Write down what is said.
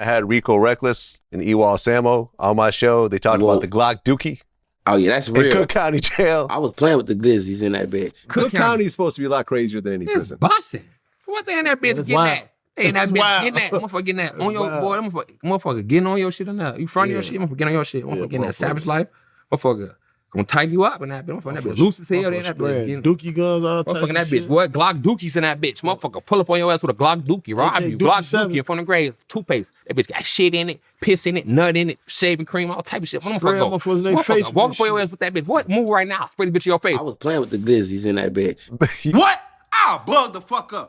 I had Rico Reckless and Ewald Samo on my show. They talked about the Glock dookie. Oh yeah, that's real. In Cook County Jail. I was playing with the glizzies in that bitch. Cook County is supposed to be a lot crazier than any prison. It's busting. What they in that bitch getting wild. that? They in that bitch getting that. Motherfucker getting that on your wild. boy. Motherfucker getting on your shit or not. You front of your shit. Motherfucker getting on your shit. Motherfucker getting that savage life. Motherfucker gonna tighten you up in that bitch. Motherfucker that bitch loose as hell. They in that bitch. Getting, Dookie guns, all types motherfucking of that shit. bitch. Boy, Glock dookies in that bitch. Motherfucker pull up on your ass with a Glock dookie. Rob you. Glock dookie in front of the grave. Toothpaste. That bitch got shit in it, piss in it, nut in it, shaving cream, all type of shit. Motherfucker walk up on your ass with that bitch. What? Move right now. Spray the bitch in your face. I was playing with the glizzies in that bitch. What? I'll bug the fuck up.